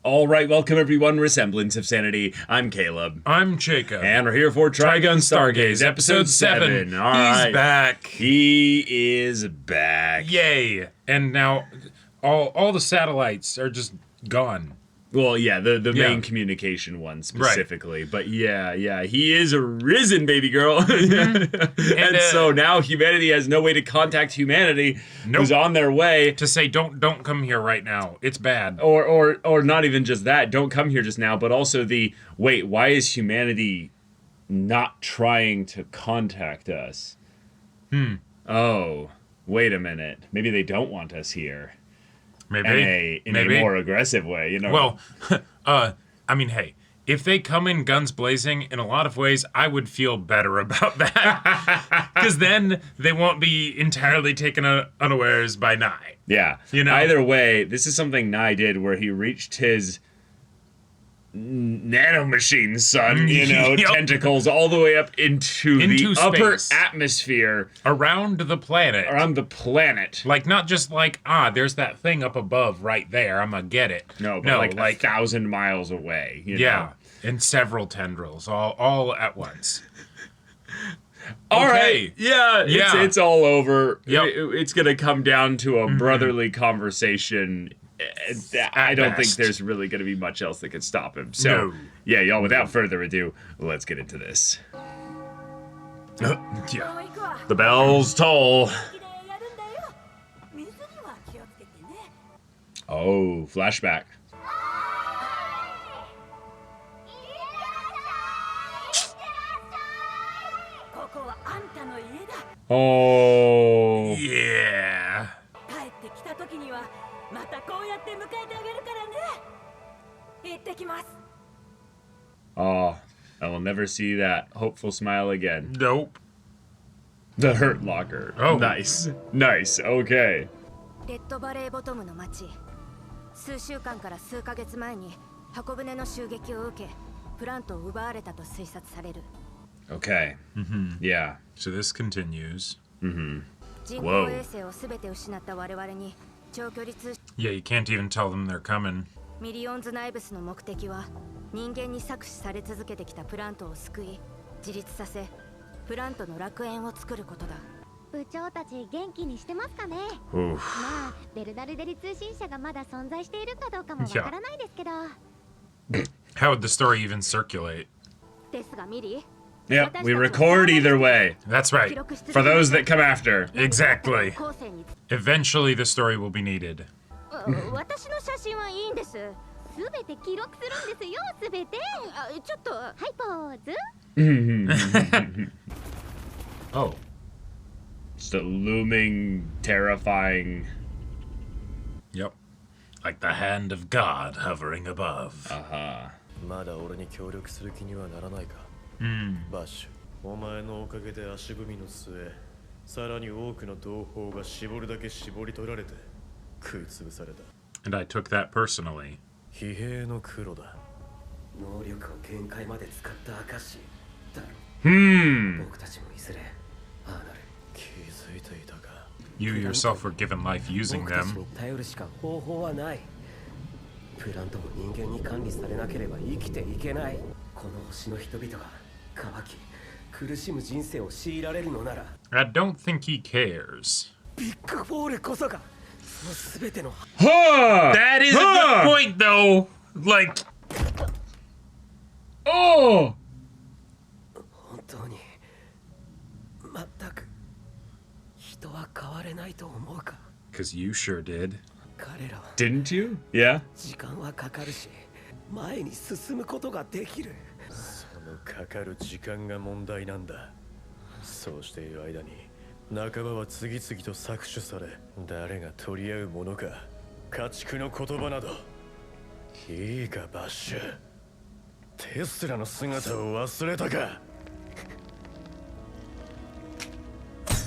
All right, welcome everyone. We're Semblance of Sanity. I'm Caleb. I'm Jacob. And we're here for Trigun Stargaze, episode 7. All right. He's back. He is back. Yay. And now all the satellites are just gone. Well, yeah, the main communication one specifically. Right. But yeah, he is arisen, baby girl. Mm-hmm. and so now humanity has no way to contact humanity who's on their way. To say, don't come here right now. It's bad. Or not even just that, don't come here just now, but also wait, why is humanity not trying to contact us? Oh, wait a minute. Maybe they don't want us here. Maybe. In a more aggressive way, you know. Well, I mean, hey, if they come in guns blazing, in a lot of ways, I would feel better about that. Because then they won't be entirely taken unawares by Nye. Yeah. You know? Either way, this is something Nye did where he reached his nanomachine sun, tentacles all the way up into the upper atmosphere. Around the planet. Like, not just like, there's that thing up above right there, I'm gonna get it. No, but like 1,000 miles away. You know? And several tendrils, all at once. All right. Yeah. It's all over. Yep. It's gonna come down to a brotherly conversation. I don't think there's really going to be much else that could stop him. So, yeah, y'all, without further ado, let's get into this. The bells toll. Oh, flashback. Oh. Yeah. Oh, I will never see that hopeful smile again. Nope. The Hurt Locker. Oh. Nice, okay. レッドバレーボトムの町。数週間から数ヶ月前に箱舟の襲撃を受け、プラントを奪われたと推察される。Okay. Yeah. So this continues. 人工衛星をすべて失った我々に長距離通信。Yeah, you can't even tell them they're coming. ミリオンズナイブスの目的は人間に搾取され続けてきたプラントを救い自立させプラントの楽園を作ることだ。部長たち元気にしてますかね。まあベルナルデリ通信社がまだ存在しているかどうかもわからないですけど。How would the story even circulate? ですがミリー。Yep, we record either way. That's right. For those that come after. Exactly. Eventually the story will be needed. 私の写真はいいんです。すべて記録するんですよ、すべて。ちょっと。はい、ポーズ。Oh. Just a looming, terrifying. Yep. Like the hand of God hovering above. まだ俺に協力する気にはならないか。バッシュ、お前のおかげで足踏みの末、さらに多くの同胞が絞るだけ絞り取られて食い潰された。And I took that personally. 疲弊の黒だ。能力を限界まで使った証だろ。僕たちもいずれああなる。気づいていたか。You yourself were given life using 僕たち them. に頼るしか方法はない。プラントも人間に管理されなければ生きていけない。この星の人々が渇き苦しむ人生を強いられるのなら。I don't think he cares. ビッグフォールこそがそのすべての。That is a good point, though. Like, Oh! 本当に全く人は変われないと思うか。 because you sure did. 彼らは Didn't you? Yeah. 時間はかかるし前に進むことができる。そのかかる時間が問題なんだ。そうしている間に仲間は次々と搾取され、誰が取り合うものか家畜の言葉など。いいかバッシュ、テスラの姿を忘れたか。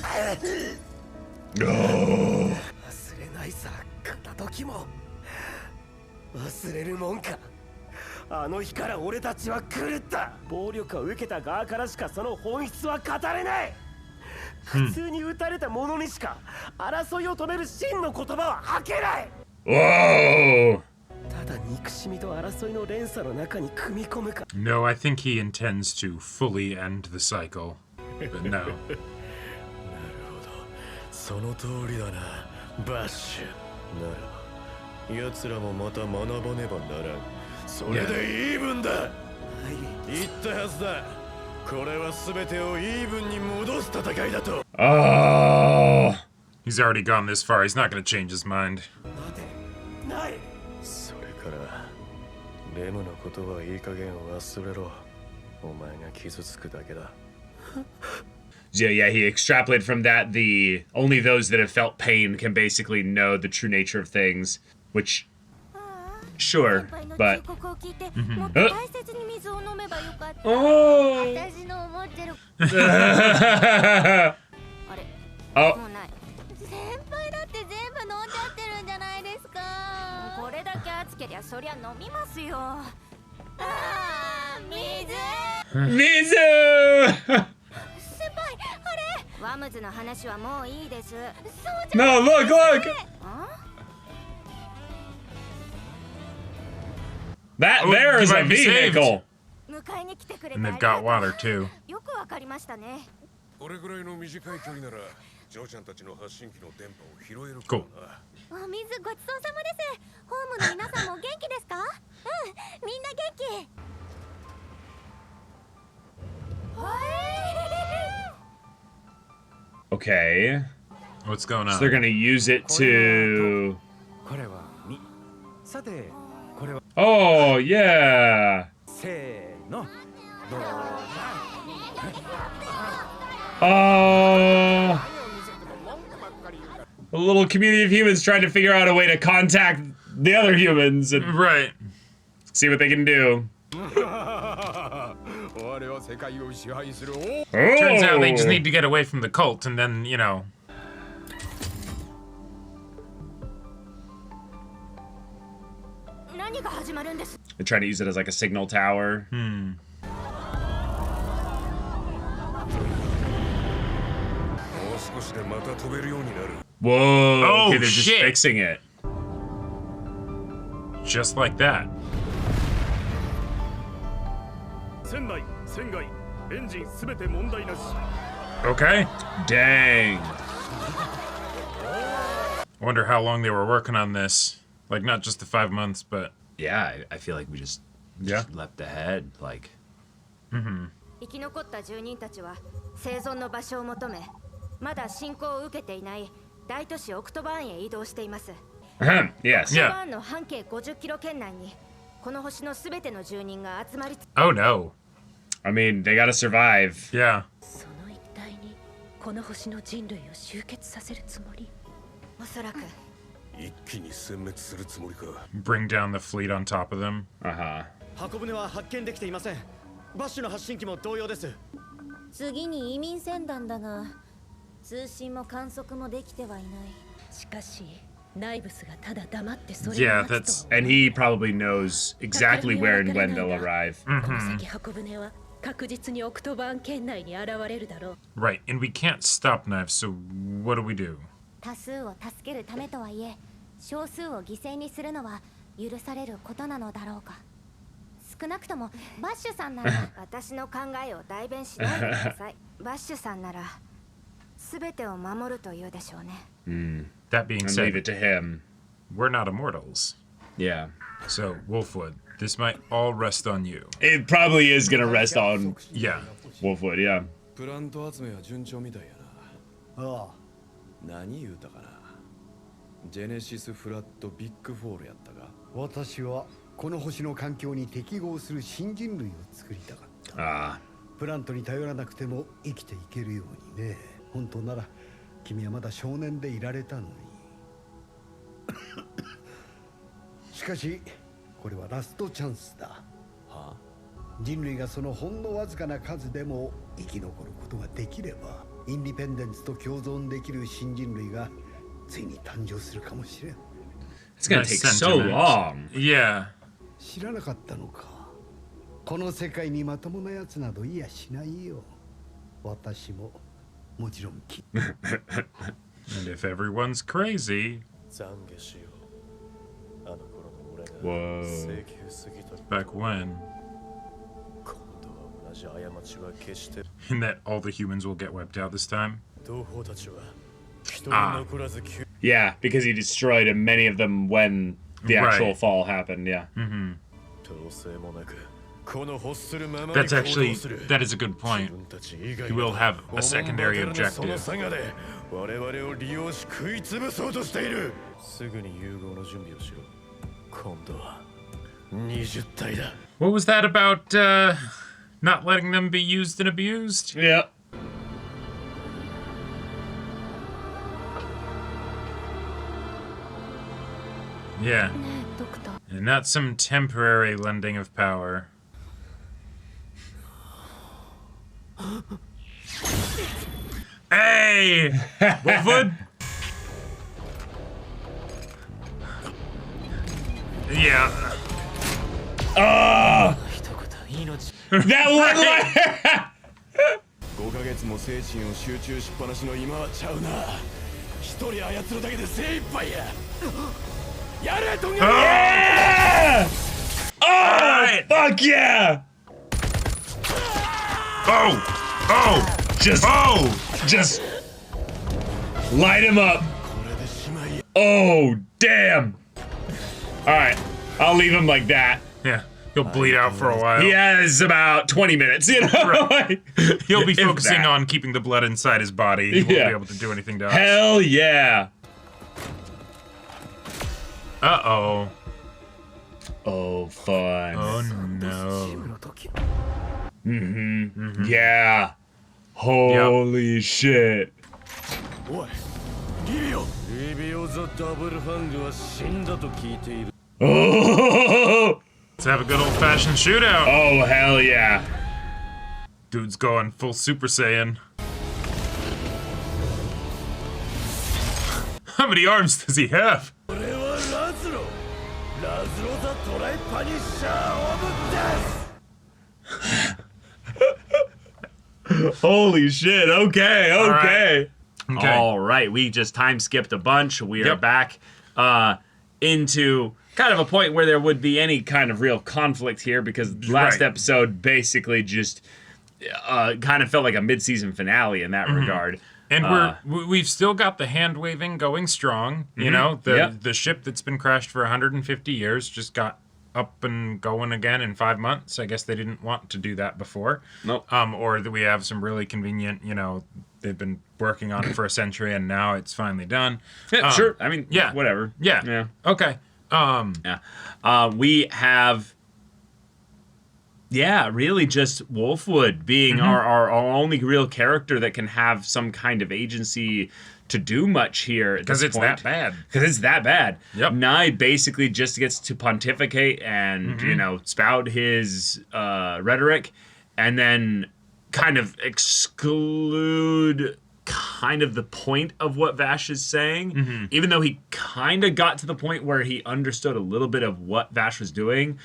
忘れないさ、片時も忘れるもんか。あの日から俺たちは狂った。暴力を受けた側からしかその本質は語れない。普通に撃たれた者にしか争いを止める真の言葉は吐けない。Whoa! ただ憎しみと争いの連鎖の中に組み込むか。 No, I think he intends to fully end the cycle. But no. なるほど、その通りだな、バッシュ。なら奴らもまた学ばねばならん。それでイーブンだ。言ったはずだ。これは全てをイーブンに戻す戦いだと。Oh. He's already gone this far. He's not going to change his mind. 待て、ない。それからレムのことはいい加減忘れろ。お前が傷つくだけだ。Yeah, he extrapolated from that the only those that have felt pain can basically know the true nature of things, which sure, but oh. Oh. これだけ熱けりゃそりゃ飲みますよ。ああ、水。 Mizu! 先輩、あれ。ワムズの話はもういいです。そうじゃ。 No, look, look! That Oh, there is you a might be saved. vehicle. 迎えに来てくれて And あ they've りが got とう。 water too. よくわかりましたね。これぐらいの短い距離ならジョーちゃんたちの発信機の電波を拾えるか Cool. な。お水ごちそうさまです。ホームの皆さんも元気ですか？うん、みんな元気。 Okay. What's going So they're on? gonna use it to. これはみ。さて、これは Oh, yeah. せーの。どうだ。 Oh. A little community of humans trying to figure out a way to contact the other humans and Right. see what they can do. 我は世界を支配する王。 Turns out they just Oh. need to get away from the cult and then, you know. 何が始まるんです。 They're trying to use it as like a signal tower. もう少しでまた飛べるようになる。 Whoa. Oh, Okay, they're just shit. fixing it. Just like that. 船内、船外、エンジンすべて問題なし。 Okay. Dang. I wonder how long they were working on this. Like, not just the 5 months, but Yeah, I feel like we just Yeah. leapt ahead. Like, 生き残った住人たちは生存の場所を求め、まだ侵攻を受けていない大都市オクトバーンへ移動しています。 yes. オクトバーンの半径50キロ圏内にこの星のすべての住人が集まり。 oh no. I mean, they gotta survive. Yeah. その一帯にこの星の人類を集結させるつもり。おそらく一気に殲滅するつもりか。 Bring down the fleet on top of them. Uh huh. 箱舟は発見できていません。バッシュの発信機も同様です。次に移民船団だが、通信も観測もできてはいない。しかしナイブスがただ黙ってそれ Yeah, を待つ that's と。 And he probably knows exactly where and when they'll arrive. この先箱舟は確実にオクトバーン圏内に現れるだろう。 right. And we can't stop knives, so what do we do? 多数を助けるためとはいえ、少数を犠牲にするのは許されることなのだろうか。少なくともバッシュさんなら私の考えを代弁しないでください。バッシュさんなら全てを守るというでしょうね。 That being And said, leave it to him. we're not immortals. Yeah. So, Wolfwood, this might all rest on you. It probably is gonna rest on Yeah. Wolfwood, yeah. プラント集めは順調みたいやな。ああ、何言うたかな。ジェネシスフラットビッグフォールやったか。私はこの星の環境に適合する新人類を作りたかった。 Ah. プラントに頼らなくても生きていけるようにね。本当なら君はまだ少年でいられたのに。しかしこれはラストチャンスだ。はあ、人類がそのほんのわずかな数でも生き残ることができれば、インディペンデンスと共存できる新人類がついに誕生するかもしれん。 It's gonna Nice take so sentiment. long. Yeah. 知らなかったのか。この世界にまともなやつなどいやしないよ。私ももちろんAnd if everyone's crazy, 懺悔しよう。あの頃の俺が Whoa. Back when? 今度は同じ過ちは決して And that all the humans will get wiped out this time? 同胞たちは一人 Ah. 残らず救 Yeah, because he destroyed many of them when the actual Right. fall happened, yeah. 統制もなくこの欲するままに That's 行 actually, 動する that is a good point. 自分たち以外 He will have a secondary おもんばかるその objective. 差がで我々を利用し食い潰そうとしているすぐに融合の準備をしろ今度は20体だ What was that about, not letting them be used and abused? Yeah. Yeah. ねえドクター And not some temporary lending of power. Hey! Wolfwood? Yeah. That one line! 5ヶ月も精神を集中しっぱなしの今はちゃうな一人操るだけで精一杯ややれトンガ Yeah! Oh, fuck yeah! Oh! Oh! Just light him up. Oh, damn. All right, I'll leave him like that. Yeah. He'll bleed out for a while. He has about 20 minutes, you know? Right. He'll be If focusing that. on keeping the blood inside his body. He won't Yeah. be able to do anything to us. Hell yeah. Uh-oh. Oh, fun. Oh, no. の時 Yeah. Holy shit. おいリビオザ・ダブルファングは死んだと聞いている Oh, Let's have a good old-fashioned shootout. oh hell yeah. Dude's going full Super Saiyan. How many arms does he have? 俺はラズロザ・トライパニッシャー・オブ・デス Holy shit. Okay, okay. Okay. All right, we just time skipped a bunch. We are Yep. back into kind of a point where there would be any kind of real conflict here because last Right. episode basically just kind of felt like a mid-season finale in that regard. And we've still got the hand waving going strong. You know, Yep. the ship that's been crashed for 150 years just got up and going again in 5 months. I guess they didn't want to do that before. Nope. Or that we have some really convenient, you know, they've been working on it for a century and now it's finally done. Yeah, sure. I mean, yeah. whatever. Yeah. Yeah. Okay. Yeah. We have, yeah, really just Wolfwood being our only real character that can have some kind of agency to do much here. Because it's that bad. Because it's that bad. Yep. Nye basically just gets to pontificate and, you know, spout his rhetoric and then kind of exclude kind of the point of what Vash is saying, even though he kind of got to the point where he understood a little bit of what Vash was doing.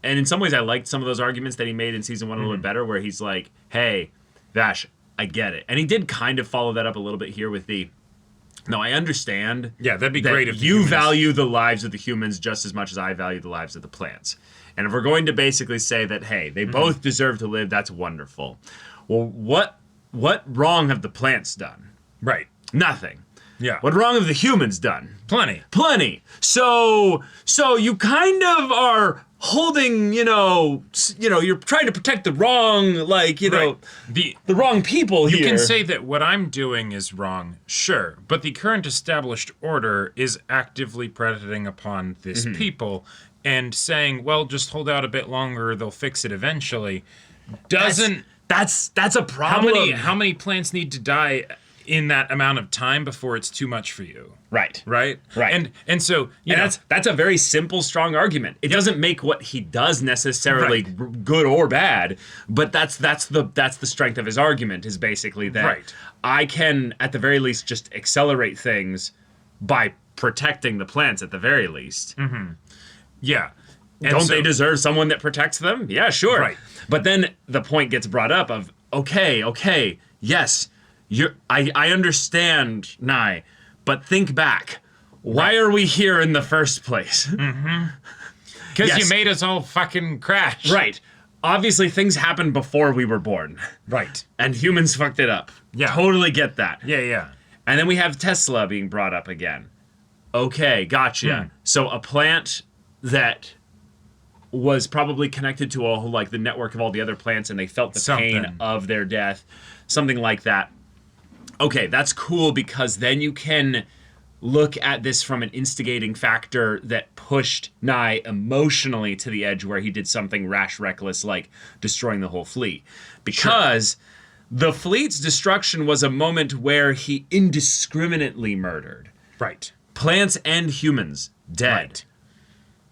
And in some ways, I liked some of those arguments that he made in season 1 a little bit better, where he's like, hey, Vash, I get it. And he did kind of follow that up a little bit here with the, no, I understand. Yeah, that'd be that great if the you humans- value the lives of the humans just as much as I value the lives of the plants. And if we're going to basically say that, hey, they both deserve to live, that's wonderful. Well, what wrong have the plants done? Right. Nothing. Yeah. What wrong have the humans done? Plenty. Plenty. So you kind of are holding, you're trying to protect the wrong, Right. the wrong people You here. can say that what I'm doing is wrong, sure, but the current established order is actively predating upon this people and saying, well, just hold out a bit longer, they'll fix it eventually, doesn't... That's a problem. How many plants need to die in that amount of time before it's too much for you? Right. Right? Right. And so, you know, that's a very simple, strong argument. It doesn't make what he does necessarily good or bad, but that's the strength of his argument is basically that I can at the very least just accelerate things by protecting the plants at the very least. yeah. And Don't so- they deserve someone that protects them? Yeah, sure. Right. But then the point gets brought up of okay, yes, I understand, Nye, but think back. Why are we here in the first place? Because yes. you made us all fucking crash. Right. Obviously, things happened before we were born. Right. And humans fucked it up. Yeah. Totally get that. Yeah. And then we have Tesla being brought up again. Okay, gotcha. So a plant that was probably connected to all like the network of all the other plants, and they felt the pain of their death. Something like that. Okay, that's cool, because then you can look at this from an instigating factor that pushed Nye emotionally to the edge where he did something rash, reckless, like destroying the whole fleet. Because the fleet's destruction was a moment where he indiscriminately murdered. Right. Plants and humans dead. Right.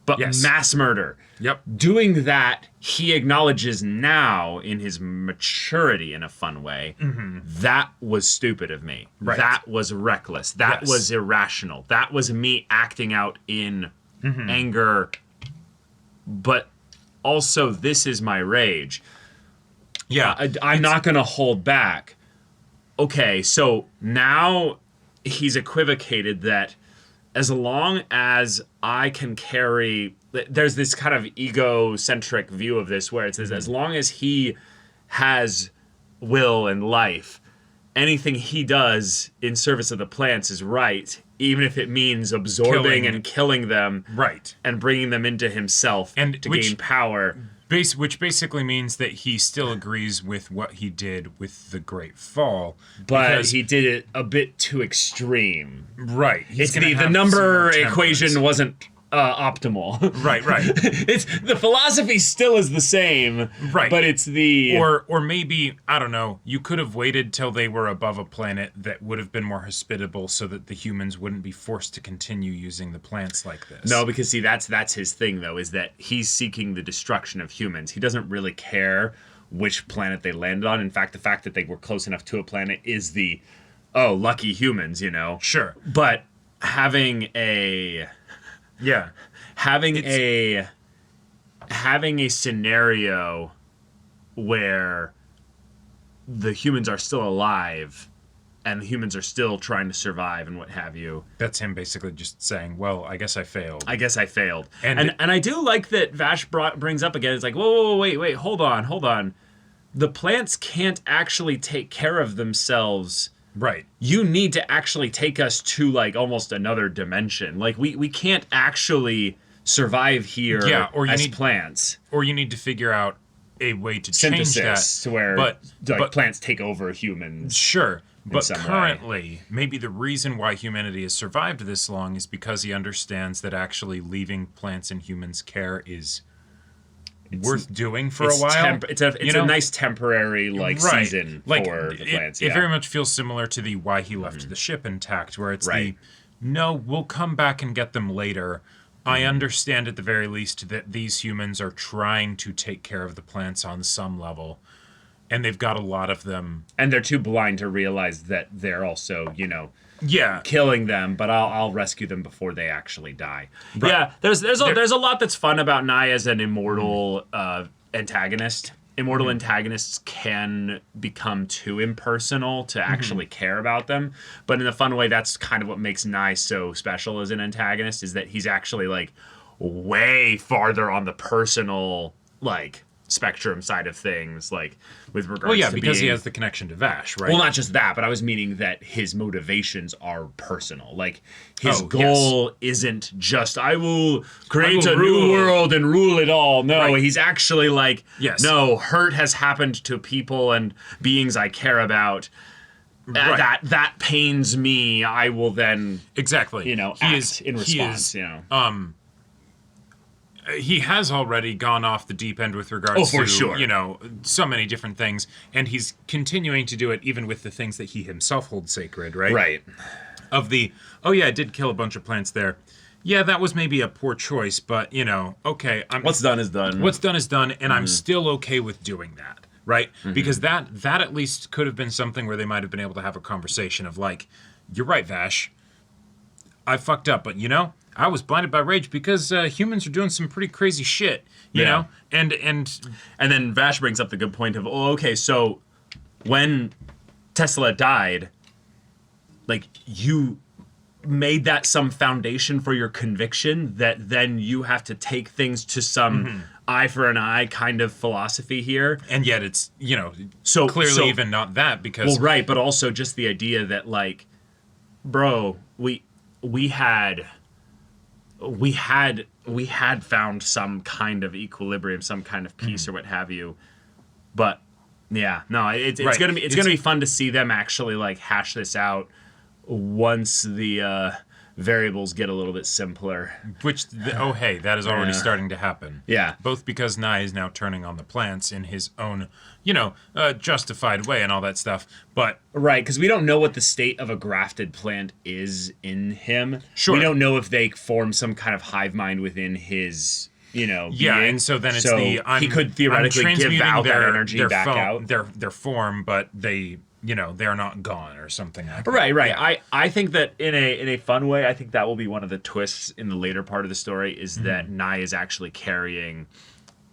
But mass murder. Yep. Doing that, he acknowledges now in his maturity in a fun way, that was stupid of me. Right. That was reckless. That was irrational. That was me acting out in anger. But also, this is my rage. Yeah. I'm not going to hold back. Okay, so now he's equivocated that as long as I can carry... There's this kind of egocentric view of this where it says as long as he has will and life, anything he does in service of the plants is right, even if it means absorbing and killing them, and bringing them into himself and to gain power. Which basically means that he still agrees with what he did with the Great Fall. But he did it a bit too extreme. Right. It's the number equation wasn't optimal. Right. It's the philosophy still is the same. Right. But it's the... Or maybe, I don't know, you could have waited till they were above a planet that would have been more hospitable so that the humans wouldn't be forced to continue using the plants like this. No, because see, that's his thing, though, is that he's seeking the destruction of humans. He doesn't really care which planet they landed on. In fact, the fact that they were close enough to a planet is the, lucky humans, you know? Sure. But having a scenario where the humans are still alive and the humans are still trying to survive and what have you. That's him basically just saying, well, I guess I failed. And I do like that Vash brings up again, it's like, whoa, wait, hold on. The plants can't actually take care of themselves. Right. You need to actually take us to like almost another dimension. Like we can't actually survive here as plants. Or you need to figure out a way to change that to where plants take over humans. Sure. But currently, maybe the reason why humanity has survived this long is because he understands that actually leaving plants in humans' care is worth doing for a while. It's a nice temporary season for the plants. It very much feels similar to the why he left the ship intact, where it's no, we'll come back and get them later. I understand at the very least that these humans are trying to take care of the plants on some level, and they've got a lot of them. And they're too blind to realize that they're also, killing them, but I'll rescue them before they actually die. Right. Yeah, there's a lot that's fun about Nye as an immortal antagonist. Immortal antagonists can become too impersonal to actually care about them, but in a fun way, that's kind of what makes Nye so special as an antagonist, is that he's actually like way farther on the personal spectrum side of things, like with regards to because he has the connection to Vash, right? Well, not just that, but I was meaning that his motivations are personal. Like his goal isn't just I will create a new world and rule it all. No, he's actually like, no, hurt has happened to people and beings I care about. That pains me. I will then act in response. He has already gone off the deep end with regards to, so many different things, and he's continuing to do it even with the things that he himself holds sacred, right? Right. I did kill a bunch of plants there. Yeah, that was maybe a poor choice, but, okay. What's done is done. What's done is done, and I'm still okay with doing that, right? Because that at least could have been something where they might have been able to have a conversation of like, you're right, Vash. I fucked up, but, I was blinded by rage because humans are doing some pretty crazy shit, you know? And then Vash brings up the good point of, so when Tesla died, like, you made that some foundation for your conviction that then you have to take things to some eye for an eye kind of philosophy here. And yet it's, So clearly even not that, because... Well, right, but also just the idea that, like, bro, we had found some kind of equilibrium, some kind of peace or what have you. But yeah, no, it's Right. gonna be fun to see them actually like hash this out once the variables get a little bit simpler. That is already starting to happen. Yeah. Both because Nye is now turning on the plants in his own, justified way and all that stuff. But Right, because we don't know what the state of a grafted plant is in him. Sure. We don't know if they form some kind of hive mind within his, yeah, being. and so then it's he could theoretically give out that energy back out. Their form, but they, they're not gone or something like that. Right. Yeah. I think that in a fun way, I think that will be one of the twists in the later part of the story is that Nye is actually carrying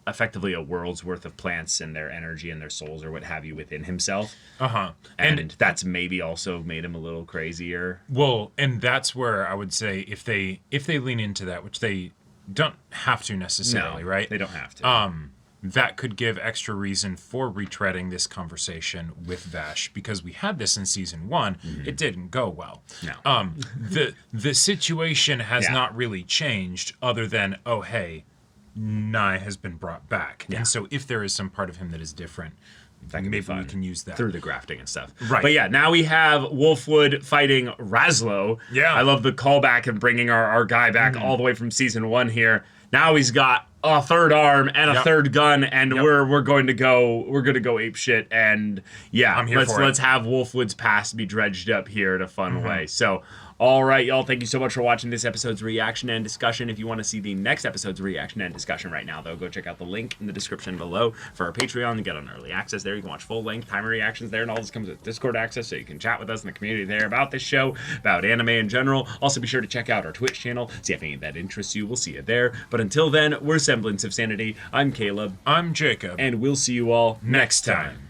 effectively a world's worth of plants and their energy and their souls or what have you within himself. And that's maybe also made him a little crazier. Well, and that's where I would say if they lean into that, which they don't have to necessarily, right? They don't have to. That could give extra reason for retreading this conversation with Vash, because we had this in season 1. It didn't go well. No. The situation has not really changed other than, oh, hey, Nye has been brought back. Yeah. And so if there is some part of him that is different, That can be fun. we can use that. Through the grafting and stuff. Right. But yeah, now we have Wolfwood fighting Razlo. Yeah. I love the callback and bringing our guy back all the way from season 1 here. Now he's got a third arm and a third gun, and we're going to go ape shit. And yeah, I'm here for it. Let's have Wolfwood's past be dredged up here in a fun way. So all right, y'all, thank you so much for watching this episode's reaction and discussion. If you want to see the next episode's reaction and discussion right now, though, go check out the link in the description below for our Patreon and get on early access there. You can watch full-length timer reactions there, and all this comes with Discord access, so you can chat with us in the community there about this show, about anime in general. Also, be sure to check out our Twitch channel, see if any of that interests you. We'll see you there. But until then, we're Semblance of Sanity. I'm Caleb. I'm Jacob. And we'll see you all next time.